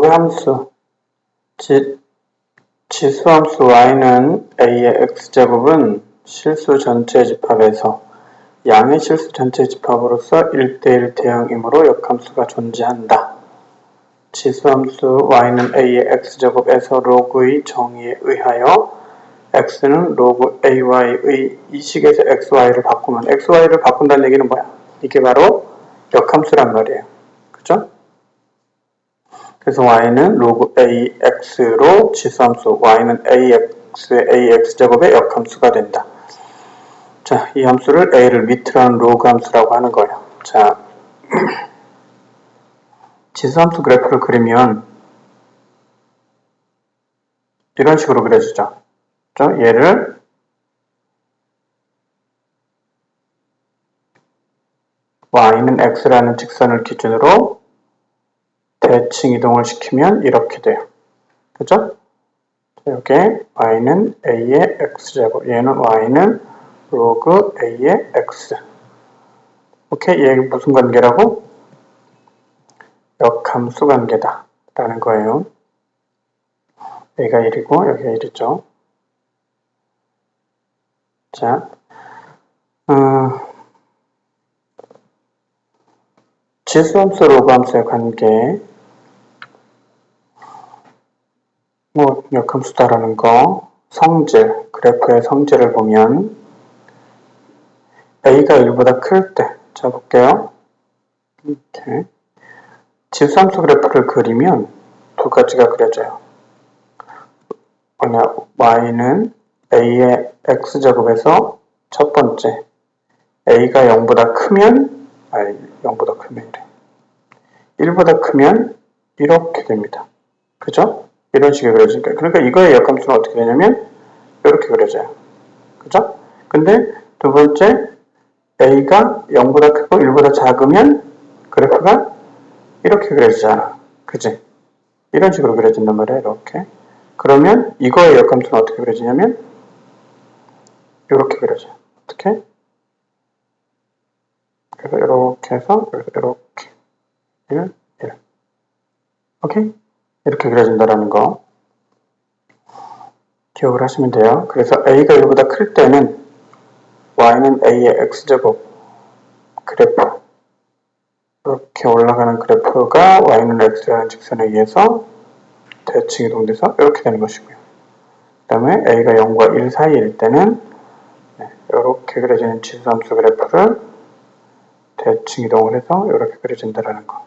로그함수 지수함수 y는 a의 x제곱은 실수 전체 집합에서 양의 실수 전체 집합으로서 1대1 대응이므로 역함수가 존재한다. 지수함수 y는 a의 x제곱에서 로그의 정의에 의하여 x는 로그 ay의 이 식에서 xy를 바꾸면 xy를 바꾼다는 얘기는 뭐야? 이게 바로 역함수란 말이에요. 그죠? 그래서 y는 로그 ax로 지수함수 y는 ax제곱의 역함수가 된다. 자, 이 함수를 a를 밑으로 하는 로그 함수라고 하는 거예요. 자, 지수함수 그래프를 그리면 이런 식으로 그려지죠. 얘를 y는 x라는 직선을 기준으로 대칭 이동을 시키면 이렇게 돼요. 그죠? 여기에 y는 a의 x제곱, 얘는 y는 로그 a의 x. 오케이? 얘 무슨 관계라고? 역함수 관계다 라는 거예요. 여기가 1이고 여기가 1이죠. 자, 지수함수 로그함수의 관계, 역함수다라는 거, 성질, 그래프의 성질을 보면 a가 1보다 클 때, 자 볼게요. 이렇게 지수함수 그래프를 그리면 두 가지가 그려져요. 뭐냐, y는 a의 x제곱에서 첫 번째 a가 0보다 크면 0보다 크면 이래. 1보다 크면 이렇게 됩니다. 그죠? 이런 식의 그려지니까. 그러니까 이거의 역함수는 어떻게 되냐면 이렇게 그려져요. 그죠? 근데 두 번째 a가 0보다 크고 1보다 작으면 그래프가 이렇게 그려지잖아. 그지? 이런 식으로 그려진단 말이에요. 이렇게. 그러면 이거의 역함수는 어떻게 그려지냐면 이렇게 그려져요. 어떻게? 그래서 이렇게 해서 이렇게 1, 1. 오케이? 이렇게 그려진다라는 거 기억을 하시면 돼요. 그래서 a가 1보다 클 때는 y는 a의 x제곱 그래프, 이렇게 올라가는 그래프가 y는 x라는 직선에 의해서 대칭 이동돼서 이렇게 되는 것이고요. 그 다음에 a가 0과 1 사이일 때는 이렇게 그려지는 지수함수 그래프를 대칭 이동을 해서 이렇게 그려진다라는 거.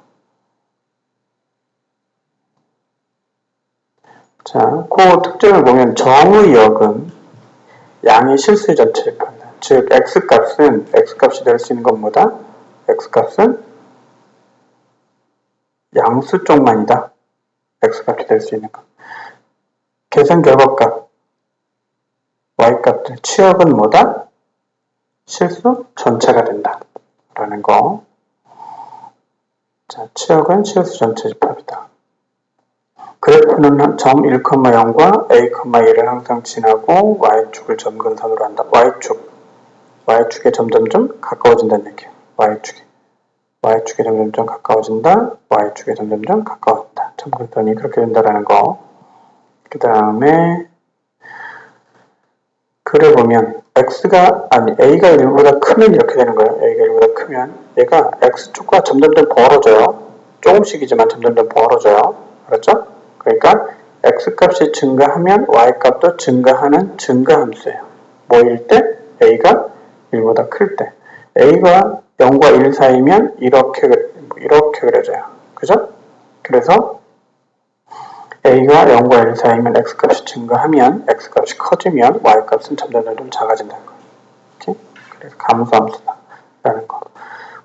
자, 그 특징을 보면 정의 역은 양의 실수 전체 집합이다. 즉 x값이 될 수 있는 것보다 x값은 양수 쪽만이다. x값이 될 수 있는 것. 계산 결과값 y값들 치역은 뭐다? 실수 전체가 된다. 라는 거. 자, 치역은 실수 전체 집합이다. 그래프는 점 1,0과 a, 1을 항상 지나고 y축을 점근선으로 한다. y축에 점점점 가까워진다는 얘기예요. y축에 점점점 가까워진다. y축에 점점점 가까워진다. 점근선이 그렇게 된다라는 거. 그 다음에 글을 보면 a가 1보다 크면 이렇게 되는 거예요. a가 1보다 크면 얘가 x축과 점점점 벌어져요. 조금씩이지만 점점점 벌어져요. 그렇죠? 그러니까 x값이 증가하면 y값도 증가하는 증가함수예요. 뭐일 때? a가 1보다 클 때. a가 0과 1 사이면 이렇게 그려져요. 그죠? 그래서 a가 0과 1 사이면 x값이 증가하면 x값이 커지면 y값은 점점 작아진다는 거예요. 이렇게? 그래서 감소함수다라는 거.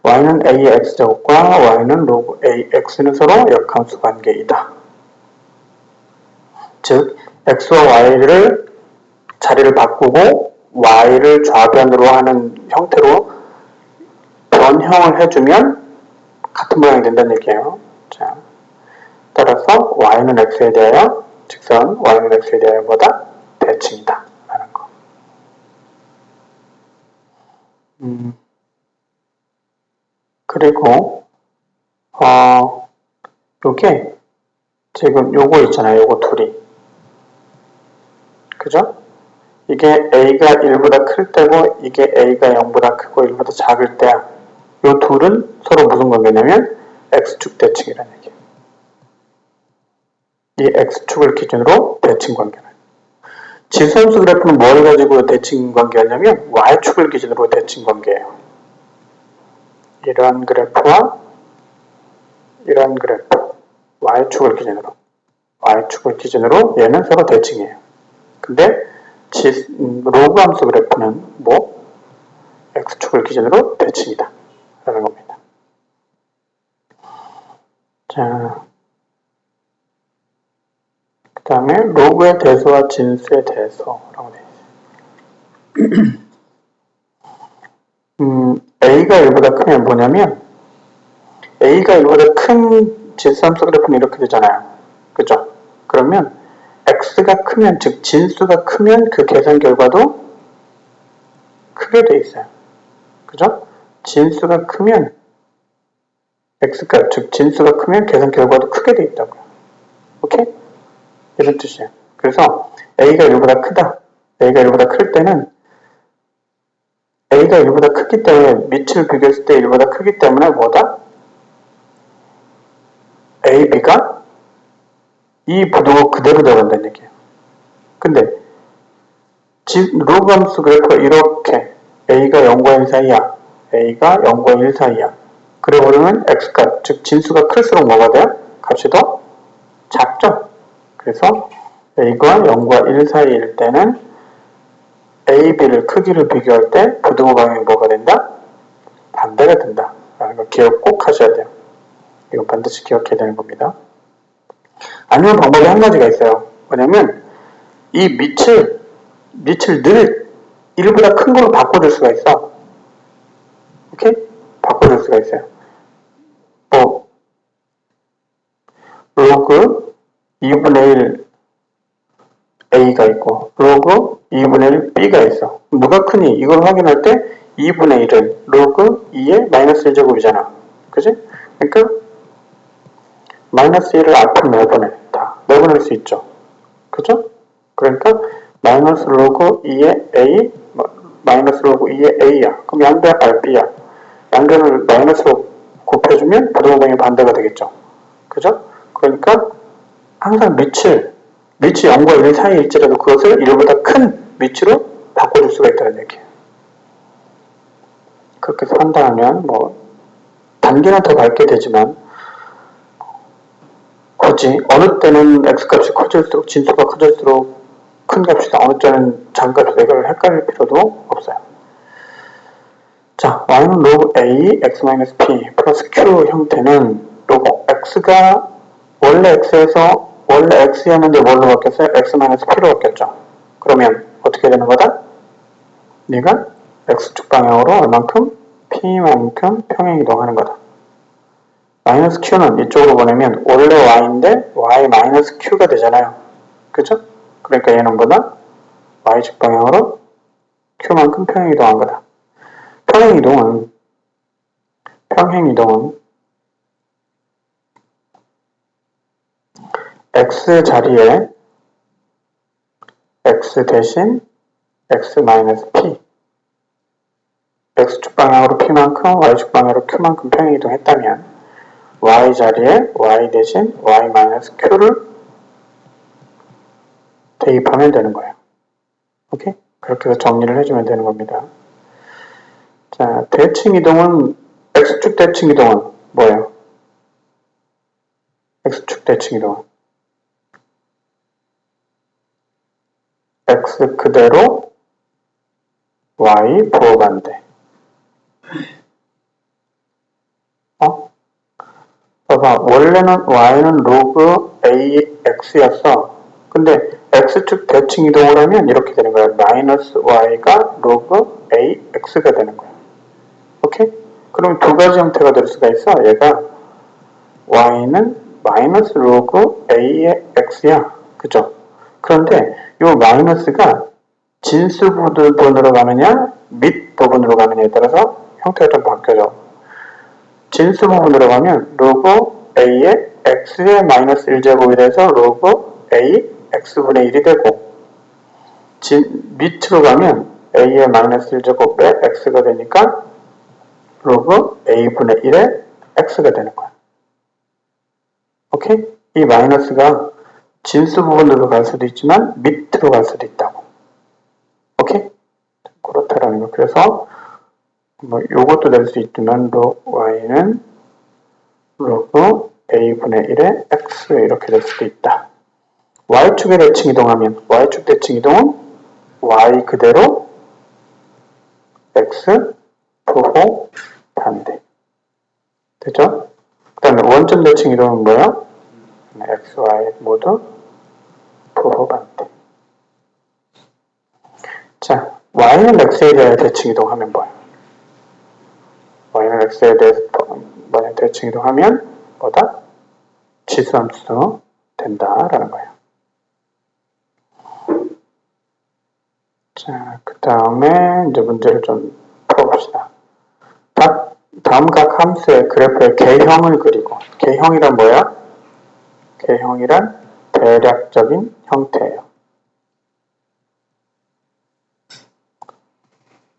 y는 a의 x제곱과 y는 로그 ax는 서로 역함수 관계이다. 즉 x와 y를 자리를 바꾸고 y를 좌변으로 하는 형태로 변형을 해주면 같은 모양이 된다는 얘기예요. 자, 따라서 y는 x에 대하여 직선 y는 x에 대하여 보다 대칭이다 라는 거. 그리고 요게 지금 요거 있잖아요. 요거 둘이. 그죠? 이게 a가 1보다 클 때고 이게 a가 0보다 크고 1보다 작을 때야. 요 둘은 서로 무슨 관계냐면 x축 대칭이라는 얘기예요. 이 x축을 기준으로 대칭 관계를. 지수함수 그래프는 뭘 가지고 대칭 관계였냐면 y축을 기준으로 대칭 관계예요. 이러한 그래프와 이러한 그래프 y축을 기준으로 얘는 서로 대칭이에요. 근데 로그 함수 그래프는 뭐 x축을 기준으로 대칭이다 라는 겁니다. 자, 그 다음에 로그의 대소와 진수의 대소라고 되어 있어요. a가 1보다 크면 뭐냐면 a가 1보다 큰 진수함수 그래프는 이렇게 되잖아요. 그죠? 그러면 x가 크면, 즉 진수가 크면 그 계산 결과도 크게 돼 있어요. 그죠? 진수가 크면 x값, 즉 진수가 크면 계산 결과도 크게 돼 있다고요. 오케이? 이런 뜻이에요. 그래서 a가 1보다 크다. a가 1보다 클 때는 a가 1보다 크기 때문에 밑을 비교했을 때 1보다 크기 때문에 뭐다? a, b가 이 부등호 그대로 들어간다는 얘기예요. 근데 로그 함수 그래프가 이렇게 a가 0과 1 사이야. a가 0과 1 사이야. 그래 버리면 x값, 즉 진수가 클수록 뭐가 돼요? 값이 더 작죠? 그래서 a가 0과 1 사이일 때는 a, b를 크기를 비교할 때 부등호 방향이 뭐가 된다? 반대가 된다. 라는 걸 기억 꼭 하셔야 돼요. 이건 반드시 기억해야 되는 겁니다. 아니면 방법이 한 가지가 있어요. 뭐냐면 이 밑을 늘 1보다 큰 걸로 바꿔줄 수가 있어. 오케이? 바꿔줄 수가 있어요. 뭐 로그 2분의 1 a가 있고 로그 2분의 1 b가 있어. 누가 크니? 이걸 확인할 때 2분의 1은 로그 2의 마이너스 1제곱이잖아. 그지? 그러니까 마이너스 1을 앞으로 내보내. 다 내보낼 수 있죠. 그죠? 그러니까 마이너스 로그 2의 a 마이너스 로그 2의 a야. 그럼 양변 b야. 양변을 마이너스로 곱해주면 부등호 방향이 반대가 되겠죠. 그죠? 그러니까 항상 밑이 0과 1 사이일지라도 그것을 1보다 큰 밑으로 바꿔줄 수가 있다는 얘기예요. 그렇게 해서 한다면 뭐 단계는 더 밟게 되지만 굳이 어느 때는 x값이 커질수록 진수가 커질수록 큰 값이다. 어느 때는 작은 값이다. 이걸 헷갈릴 필요도 없어요. 자, y는 로그 a x-p 플러스 q 형태는 로그 x가 원래 x였는데 뭘로 바뀌었어요? x-p로 바뀌었죠. 그러면 어떻게 되는 거다? 얘가 x축 방향으로 얼만큼? p만큼 평행 이동하는 거다. 마이너스 q는 이쪽으로 보내면 원래 y인데 y 마이너스 q가 되잖아요. 그죠? 그러니까 얘는 뭐다? y축 방향으로 q만큼 평행 이동한 거다. 평행 이동은 x 자리에 x 대신 x-p x축 방향으로 p만큼 y축 방향으로 q만큼 평행 이동했다면 y 자리에 y 대신 y-q를 대입하면 되는 거예요. 오케이? 그렇게 해서 정리를 해주면 되는 겁니다. 자, 대칭 이동은 x축 대칭 이동은 뭐예요? x축 대칭 이동은 x 그대로 y 부호반대. 봐봐, 원래는 y는 로그 ax였어. 근데 x축 대칭 이동을 하면 이렇게 되는 거야. 마이너스 y가 로그 ax가 되는 거야. 오케이? 그럼 두 가지 형태가 될 수가 있어. 얘가 y는 마이너스 로그 a의 x야. 그죠? 그런데 이 마이너스가 진수 부분으로 가느냐 밑 부분으로 가느냐에 따라서 형태가 좀 바뀌어져. 진수 부분으로 가면 로그 a의 x의 마이너스 1제곱이 돼서 로그 a x분의 1이 되고 밑으로 가면 a의 마이너스 1제곱에 x가 되니까 로그 a분의 1에 x가 되는 거야. 오케이? 이 마이너스가 진수 부분으로 갈 수도 있지만 밑으로 갈 수도 있다고. 오케이? 그렇다라는 거. 그래서 뭐 요것도 될 수 있지만 y는 로그 a분의 1에 x 이렇게 될 수도 있다. y축에 대칭 이동하면 y축 대칭 이동은 y 그대로 x 부호 반대. 되죠? 그 다음에 원점 대칭 이동은 뭐야? x, y 모두 부호 반대. 자, y는 x에 대해 대칭 이동하면 뭐야? y는 x에 대해서 대칭 이동하면 뭐다? 지수함수 된다라는 거예요. 자, 그 다음에 이제 문제를 좀 풀어봅시다. 다음 각 함수의 그래프의 개형을 그리고, 개형이란 뭐야? 개형이란 대략적인 형태예요.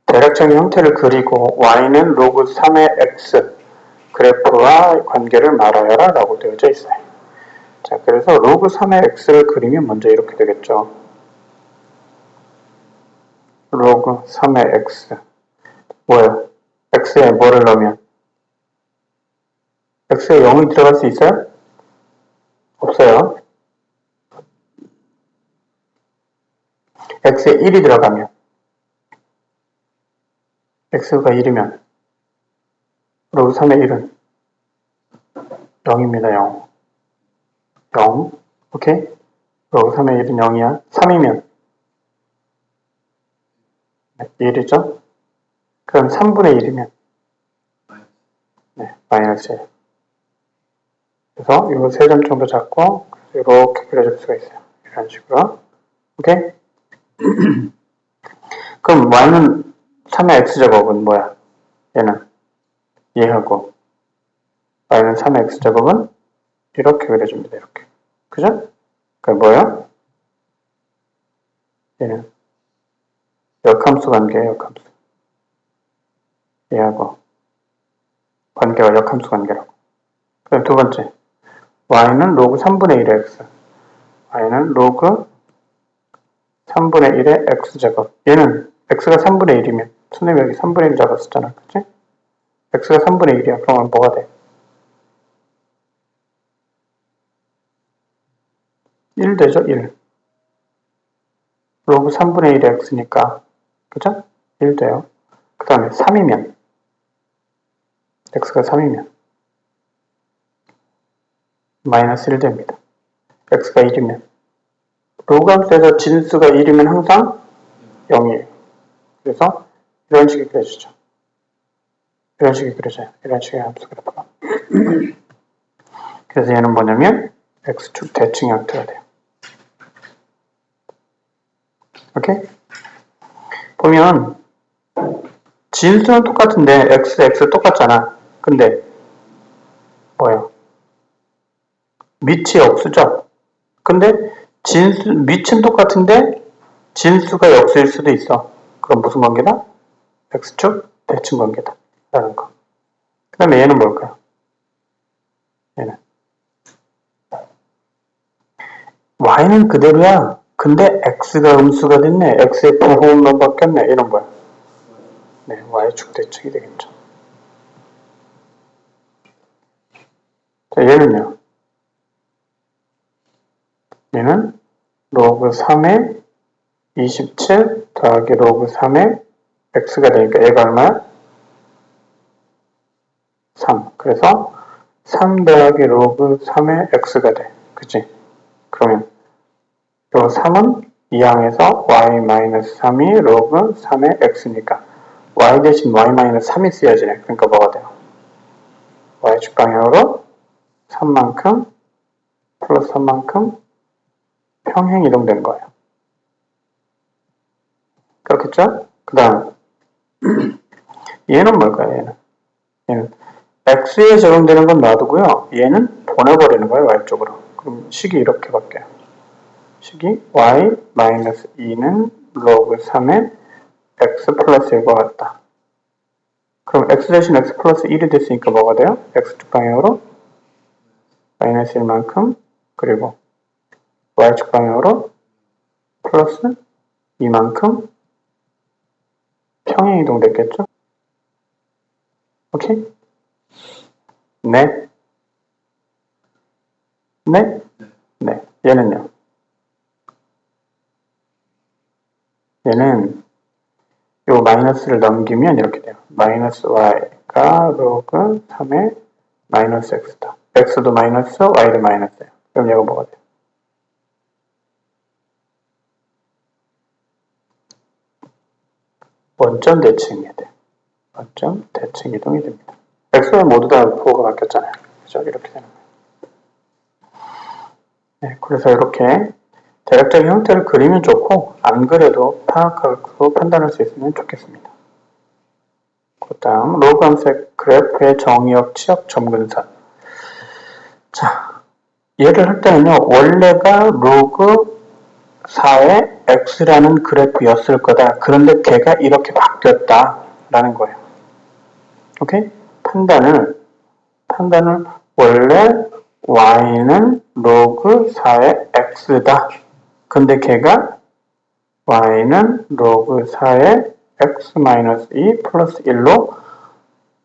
대략적인 형태를 그리고 y는 로그 3의 x 그래프와 관계를 말하여라 라고 되어져 있어요. 자, 그래서 로그 3의 x를 그리면 먼저 이렇게 되겠죠. 로그 3의 x 뭐예요? x에 뭐를 넣으면? x에 0이 들어갈 수 있어요? 없어요. x에 1이 들어가면 x가 1이면 로그 3의 1은 0입니다. 0. 0. 오케이? 로그 3의 1은 0이야. 3이면 1이죠? 그럼 3분의 1이면 네, 마이너스 1. 그래서 이거 3점 정도 잡고 이렇게 그려줄 수가 있어요. 이런 식으로. 오케이? 그럼 y는 3의 x제곱은 뭐야? 얘는 얘하고 y는 3의 x제곱은 이렇게 그려줍니다. 이렇게. 그죠? 그게 뭐야? 얘는 역함수 관계예요. 역함수. 얘하고 관계가 역함수 관계라고. 그럼 두 번째 y는 로그 3분의 1의 x y는 로그 3분의 1의 x제곱. 얘는 x가 3분의 1이면 선생님이 여기 3분의 1 잡았었잖아. 그치? x가 3분의 1이야. 그러면 뭐가 돼? 1 되죠? 1. 로그 3분의 1의 x니까 그죠? 1 돼요. 그 다음에 3이면 x가 3이면 마이너스 1 됩니다. x가 1이면 로그 함수에서 진수가 1이면 항상 0이에요. 그래서 이런 식이 그려지죠. 이런 식이 그려져요. 이런 식의 함수 그래프가. 그래서 얘는 뭐냐면 x축 대칭 형태가 돼요. 오케이? 보면 진수는 똑같은데 x 똑같잖아. 근데 뭐예요? 밑이 역수죠? 근데 밑은 똑같은데 진수가 역수일 수도 있어. 그럼 무슨 관계다? x축 대칭 관계다. 라는 거. 그 다음에 얘는 뭘까요? 얘는 y는 그대로야. 근데 x가 음수가 됐네. x의 부호음만 바뀌었네. 이런 거야. 네, y축 대칭이 되겠죠. 자, 얘는요. 얘는 로그 3의 27 더하기 로그 3의 x가 되니까 얘가 얼마야? 3. 그래서 3 더하기 로그 3의 x가 돼. 그치? 그러면 요 3은 이항에서 y-3이 로그 3의 x니까 y 대신 y-3이 쓰여지네. 그러니까 뭐가 돼요? y축 방향으로 3만큼 플러스 3만큼 평행 이동된 거예요. 그렇겠죠? 그 다음 얘는 뭘까요? 얘는 x에 적용되는 건 놔두고요. 얘는 보내버리는 거예요. y쪽으로. 그럼 식이 이렇게 바뀌어요. 식이 y-2는 log 3의 x 플러스 1과 같다. 그럼 x 대신 x 플러스 1이 됐으니까 뭐가 돼요? x축 방향으로 마이너스 1만큼 그리고 y축 방향으로 플러스 2만큼 평행 이동됐겠죠? 오케이? 네? 네? 네. 얘는요? 얘는 요 마이너스를 넘기면 이렇게 돼요. 마이너스 y가 로그 3의 마이너스 x다. x도 마이너스, y도 마이너스예요. 그럼 얘가 뭐가 돼요? 원점 대칭이 돼요. 원점 대칭 이동이 됩니다. xy 모두 다 부호가 바뀌었잖아요. 그죠? 이렇게 되는 거예요. 네, 그래서 이렇게 대략적인 형태를 그리면 좋고 안 그래도 파악하고 판단할 수 있으면 좋겠습니다. 그 다음 로그 함수의 그래프의 정의역, 치역, 점근선. 자, 얘를 할 때는요. 원래가 로그 4의 x라는 그래프였을 거다. 그런데 걔가 이렇게 바뀌었다라는 거예요. 오케이? 판단을 원래 y는 로그 4의 x다. 근데 걔가 y는 로그 4의 x-2 플러스 1로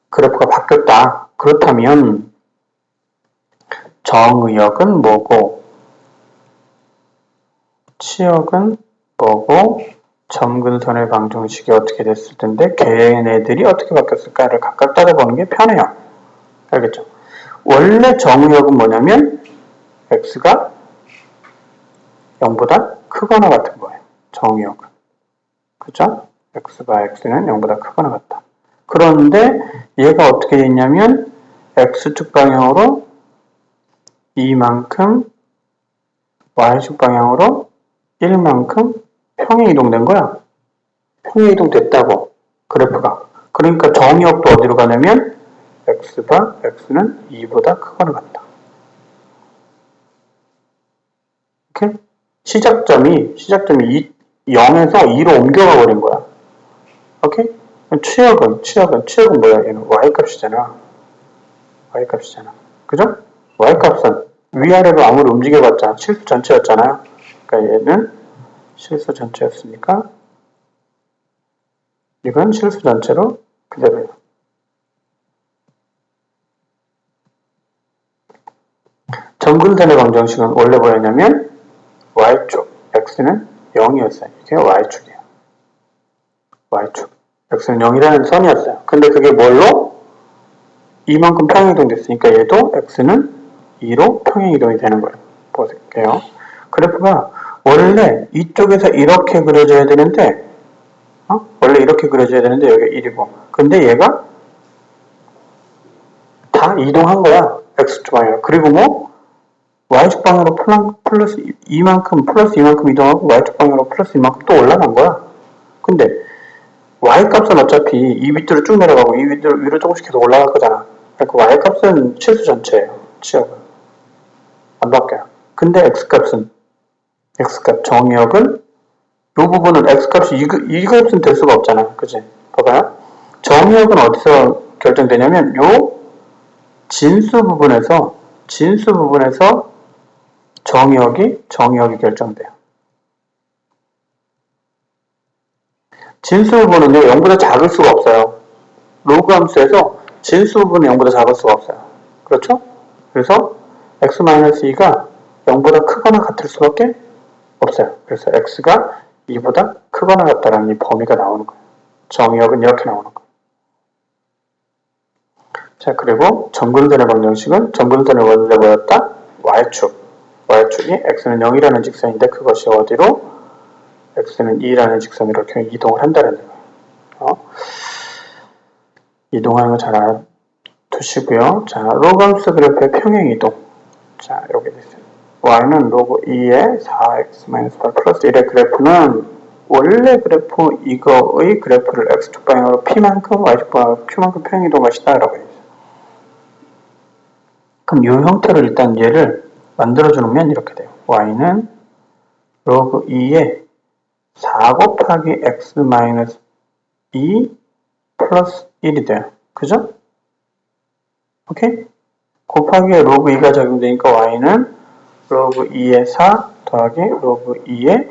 그래프가 바뀌었다. 그렇다면 정의역은 뭐고 치역은 뭐고 점근선의 방정식이 어떻게 됐을 텐데 걔네들이 어떻게 바뀌었을까를 각각 따져보는 게 편해요. 알겠죠? 원래 정의역은 뭐냐면 x가 0보다 크거나 같은 거예요. 정의역은. 그죠? x가 x는 0보다 크거나 같다. 그런데 얘가 어떻게 됐냐면 x축 방향으로 2만큼 y축 방향으로 1만큼 평행 이동된 거야. 평행 이동됐다고 그래프가. 그러니까 정의역도 어디로 가냐면 x는 2보다 크거나 같다. 오케이? 시작점이 0에서 2로 옮겨가 버린 거야. 오케이? 치역은 뭐야? 얘는 y값이잖아. 그죠? y값은 위아래로 아무리 움직여봤자 실수 전체였잖아요. 그러니까 얘는 실수 전체였으니까 이건 실수 전체로 그대로예요. 점근선의 방정식은 원래 뭐였냐면 y축, x는 0이었어요. 이게 y축이에요. y축. x는 0이라는 선이었어요. 근데 그게 뭘로? 이만큼 평행이동 됐으니까 얘도 x는 2로 평행이동이 되는 거예요. 보세요. 그래프가 원래 이쪽에서 이렇게 그려져야 되는데 원래 이렇게 그려져야 되는데 여기가 1이고 근데 얘가 다 이동한 거야. x축 방향으로. 그리고 뭐 y축 방향으로 플러스 2만큼 이동하고 y축 방향으로 플러스 2만큼 또 올라간 거야. 근데 y값은 어차피 이 밑으로 쭉 내려가고 이 위로 조금씩 계속 올라갈 거잖아. 그러니까 y값은 실수 전체예요. 치역은. 안 바뀌어요. 근데 x값 정의역은 이 부분은 x값이 이 값은 될 수가 없잖아. 그치? 봐봐요. 정의역은 어디서 결정되냐면 요 진수 부분에서 정의역이 결정돼요. 진수 부분은요 0보다 작을 수가 없어요. 로그 함수에서 진수 부분은 0보다 작을 수가 없어요. 그렇죠? 그래서 x-2가 0보다 크거나 같을 수밖에 없어요. 그래서 x가 2보다 크거나 같다라는 이 범위가 나오는 거예요. 정의역은 이렇게 나오는 거예요. 자, 그리고 점근선의 방정식은 점근선의 원래 뭐였다? y축이 x는 0이라는 직선인데 그것이 어디로? x는 2라는 직선으로 이렇게 이동을 한다는 거예요. 이동하는 거 잘 알아두시고요. 자, 로그 함수 그래프의 평행 이동. 자, 여기 있어요. y는 로그 2의 4x-8 플러스 1의 그래프는 원래 그래프 이거의 그래프를 x축 방향으로 p만큼 y축 방향으로 q만큼 평행 이동하시다 라고 해요. 그럼 이 형태로 일단 얘를 만들어주면 이렇게 돼요. y는 로그 2에 4 곱하기 x 마이너스 2 플러스 1이 돼요. 그죠? 오케이? 곱하기에 로그 2가 적용되니까 y는 로그 2에 4 더하기 로그 2에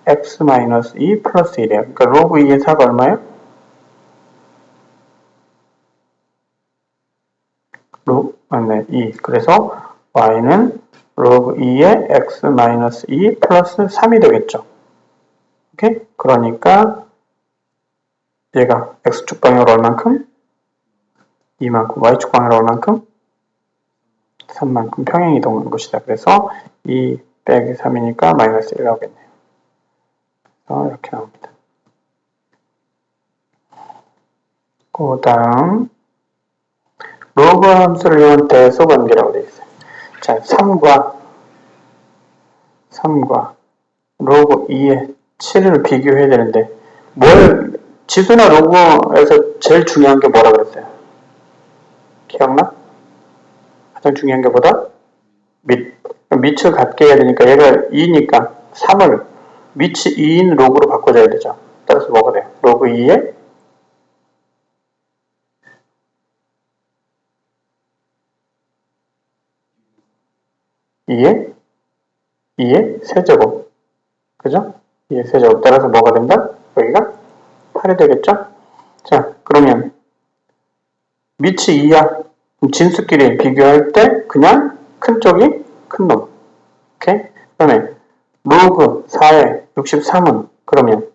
x 마이너스 2 플러스 1이에요. 그러니까 로그 2에 4가 얼마예요? 네, 2. 그래서 y는 로그 2에 x 마이너스 2 플러스 3이 되겠죠. 오케이? 그러니까 얘가 x축 방향으로 얼만큼? 2만큼, y축 방향으로 얼만큼? 3만큼 평행 이동하는 것이다. 그래서 2 빼기 3이니까 마이너스 1 나오겠네요. 이렇게 나옵니다. 그 다음 로그 함수를 이용한 대소 관계라고 되어 있어요. 자, 3과 로그 2의 7을 비교해야 되는데 지수나 로그에서 제일 중요한 게 뭐라 그랬어요? 기억나? 가장 중요한 게 뭐다? 밑을 같게 해야 되니까 얘가 2니까 3을 밑이 2인 로그로 바꿔줘야 되죠. 따라서 뭐가 돼요? 로그 2에 2의 세제곱. 그죠? 2의 세제곱. 따라서 뭐가 된다? 여기가 8이 되겠죠? 자, 그러면 밑이 2야. 그럼 진수끼리 비교할 때 그냥 큰 쪽이 큰 놈. 오케이? 그 다음에 로그 4의 63은 그러면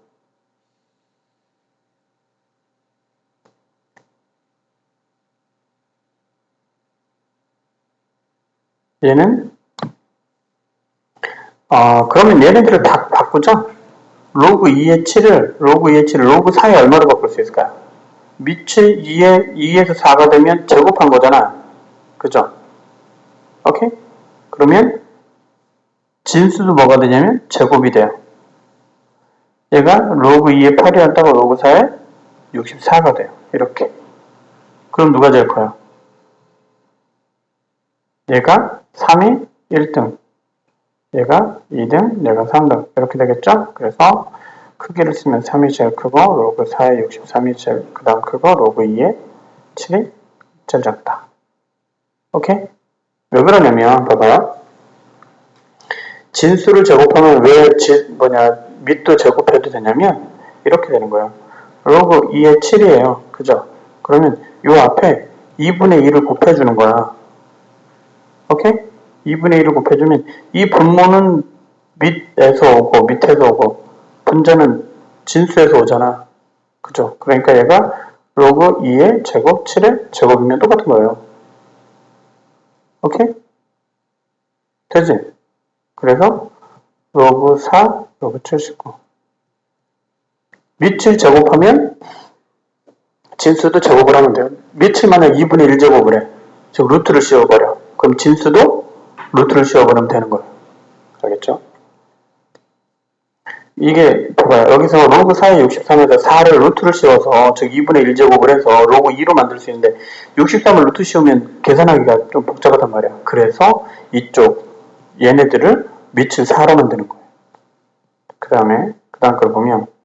얘는 그러면 얘네들을 다 바꾸죠? 로그 2의 7을 로그 4에 얼마로 바꿀 수 있을까요? 밑이 2에서 4가 되면 제곱한 거잖아. 그죠? 오케이? 그러면 진수도 뭐가 되냐면 제곱이 돼요. 얘가 로그 2에 8이 한다고 로그 4에 64가 돼요. 이렇게. 그럼 누가 제일 커요? 얘가 3이 1등, 얘가 2등, 얘가 3등 이렇게 되겠죠? 그래서 크기를 쓰면 3이 제일 크고 로그 4에 63이 제일 그 다음 크고 로그 2에 7이 제일 작다. 오케이? 왜 그러냐면 봐봐요. 진수를 제곱하면 왜 밑도 제곱해도 되냐면 이렇게 되는 거예요. 로그 2에 7이에요. 그죠? 그러면 요 앞에 2분의 2를 곱해주는 거야. 오케이? 2분의 1을 곱해주면 이 분모는 밑에서 오고 분자는 진수에서 오잖아. 그죠? 그러니까 얘가 로그 2의 제곱 7의 제곱이면 똑같은 거예요. 오케이? 되지? 그래서 로그 4, 로그 79 밑을 제곱하면 진수도 제곱을 하면 돼요. 밑을 만약 2분의 1 제곱을 해. 즉 루트를 씌워버려. 그럼 진수도 루트를 씌워버리면 되는 거예요. 알겠죠? 이게 봐봐요. 여기서 로그 4의 63에다 4를 루트를 씌워서 즉 2분의 1제곱을 해서 로그 2로 만들 수 있는데 63을 루트 씌우면 계산하기가 좀 복잡하단 말이야. 그래서 이쪽 얘네들을 밑을 4로 만드는 거예요. 그 다음 걸 보면